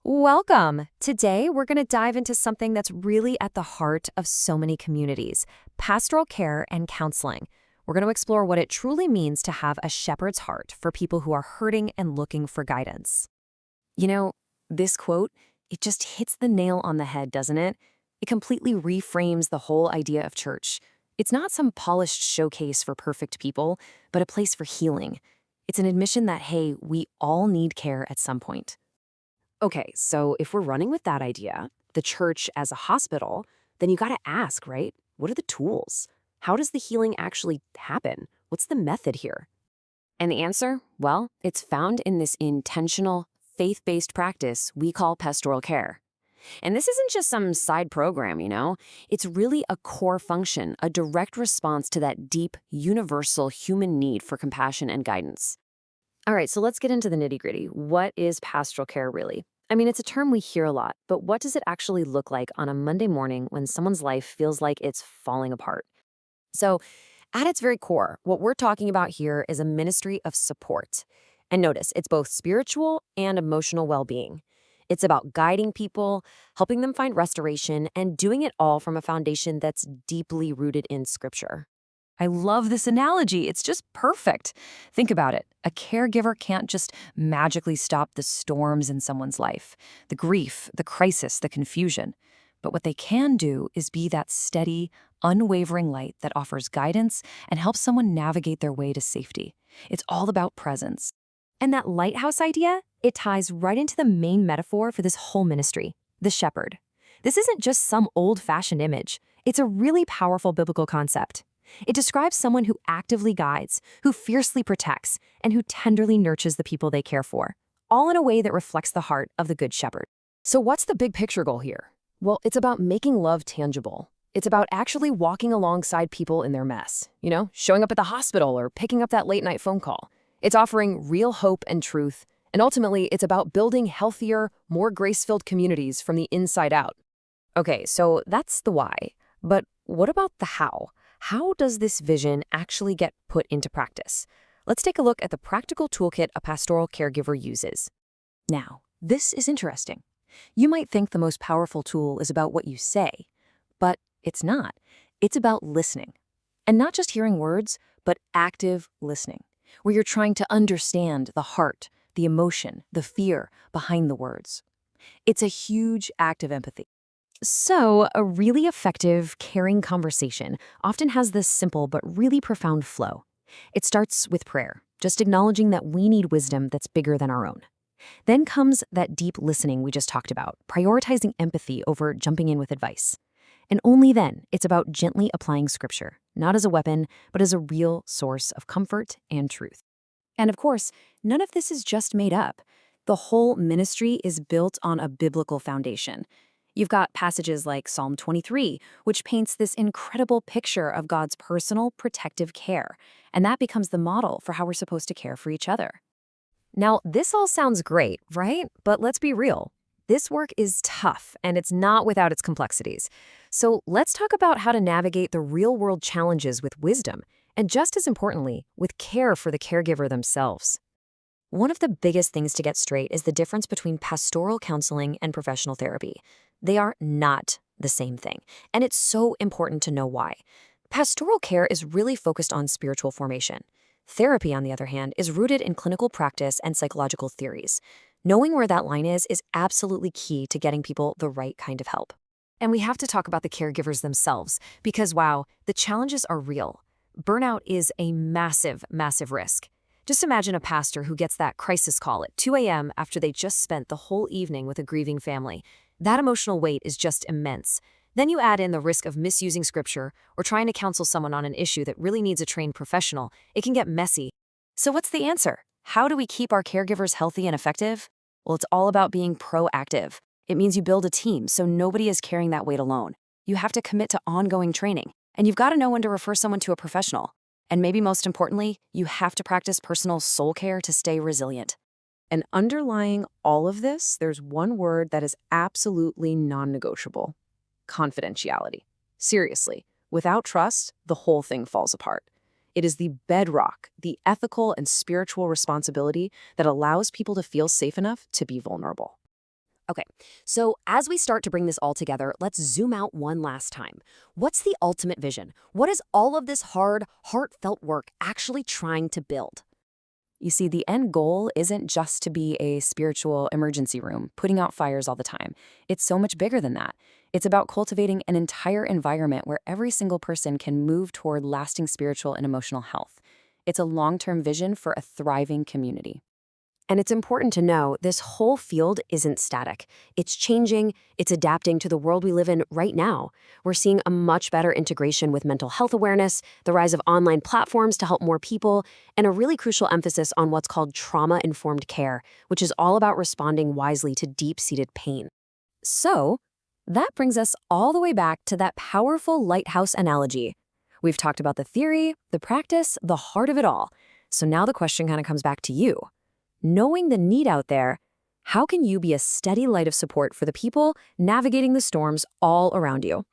Welcome! Today, we're going to dive into something that's really at the heart of so many communities, pastoral care and counseling. We're going to explore what it truly means to have a shepherd's heart for people who are hurting and looking for guidance. You know, this quote, it just hits the nail on the head, doesn't it? It completely reframes the whole idea of church. It's not some polished showcase for perfect people, but a place for healing. It's an admission that, hey, we all need care at some point. Okay, so if we're running with that idea, the church as a hospital, then you got to ask, right? What are the tools? How does the healing actually happen? What's the method here? And the answer? Well, it's found in this intentional, faith-based practice we call pastoral care. And this isn't just some side program. It's really a core function, a direct response to that deep, universal human need for compassion and guidance. All right, so let's get into the nitty-gritty. What is pastoral care really? I mean, it's a term we hear a lot, but what does it actually look like on a Monday morning when someone's life feels like it's falling apart? So, at its very core, what we're talking about here is a ministry of support. And notice, it's both spiritual and emotional well-being. It's about guiding people, helping them find restoration, and doing it all from a foundation that's deeply rooted in Scripture. I love this analogy. It's just perfect. Think about it. A caregiver can't just magically stop the storms in someone's life, the grief, the crisis, the confusion. But what they can do is be that steady, unwavering light that offers guidance and helps someone navigate their way to safety. It's all about presence. And that lighthouse idea, it ties right into the main metaphor for this whole ministry, the shepherd. This isn't just some old-fashioned image. It's a really powerful biblical concept. It describes someone who actively guides, who fiercely protects, and who tenderly nurtures the people they care for, all in a way that reflects the heart of the Good Shepherd. So what's the big picture goal here? Well, it's about making love tangible. It's about actually walking alongside people in their mess, showing up at the hospital or picking up that late-night phone call. It's offering real hope and truth, and ultimately, it's about building healthier, more grace-filled communities from the inside out. Okay, so that's the why. But what about the how? How does this vision actually get put into practice? Let's take a look at the practical toolkit a pastoral caregiver uses. Now, this is interesting. You might think the most powerful tool is about what you say, but it's not. It's about listening. And not just hearing words, but active listening, where you're trying to understand the heart, the emotion, the fear behind the words. It's a huge act of empathy. So, a really effective, caring conversation often has this simple but really profound flow. It starts with prayer, just acknowledging that we need wisdom that's bigger than our own. Then comes that deep listening we just talked about, prioritizing empathy over jumping in with advice. And only then, it's about gently applying Scripture, not as a weapon, but as a real source of comfort and truth. And of course, none of this is just made up. The whole ministry is built on a biblical foundation. You've got passages like Psalm 23, which paints this incredible picture of God's personal, protective care, and that becomes the model for how we're supposed to care for each other. Now, this all sounds great, right? But let's be real. This work is tough, and it's not without its complexities. So let's talk about how to navigate the real-world challenges with wisdom, and just as importantly, with care for the caregiver themselves. One of the biggest things to get straight is the difference between pastoral counseling and professional therapy. They are not the same thing, and it's so important to know why. Pastoral care is really focused on spiritual formation. Therapy, on the other hand, is rooted in clinical practice and psychological theories. Knowing where that line is absolutely key to getting people the right kind of help. And we have to talk about the caregivers themselves, because wow, the challenges are real. Burnout is a massive, massive risk. Just imagine a pastor who gets that crisis call at 2 a.m. after they just spent the whole evening with a grieving family. That emotional weight is just immense. Then you add in the risk of misusing Scripture or trying to counsel someone on an issue that really needs a trained professional. It can get messy. So what's the answer? How do we keep our caregivers healthy and effective? Well, it's all about being proactive. It means you build a team so nobody is carrying that weight alone. You have to commit to ongoing training, and you've got to know when to refer someone to a professional. And maybe most importantly, you have to practice personal soul care to stay resilient. And underlying all of this, there's one word that is absolutely non-negotiable: confidentiality. Seriously, without trust, the whole thing falls apart. It is the bedrock, the ethical and spiritual responsibility that allows people to feel safe enough to be vulnerable. Okay, so as we start to bring this all together, let's zoom out one last time. What's the ultimate vision? What is all of this hard, heartfelt work actually trying to build? You see, the end goal isn't just to be a spiritual emergency room, putting out fires all the time. It's so much bigger than that. It's about cultivating an entire environment where every single person can move toward lasting spiritual and emotional health. It's a long-term vision for a thriving community. And it's important to know this whole field isn't static. It's changing, it's adapting to the world we live in right now. We're seeing a much better integration with mental health awareness, the rise of online platforms to help more people, and a really crucial emphasis on what's called trauma-informed care, which is all about responding wisely to deep-seated pain. So, that brings us all the way back to that powerful lighthouse analogy. We've talked about the theory, the practice, the heart of it all. So now the question kind of comes back to you. Knowing the need out there, how can you be a steady light of support for the people navigating the storms all around you?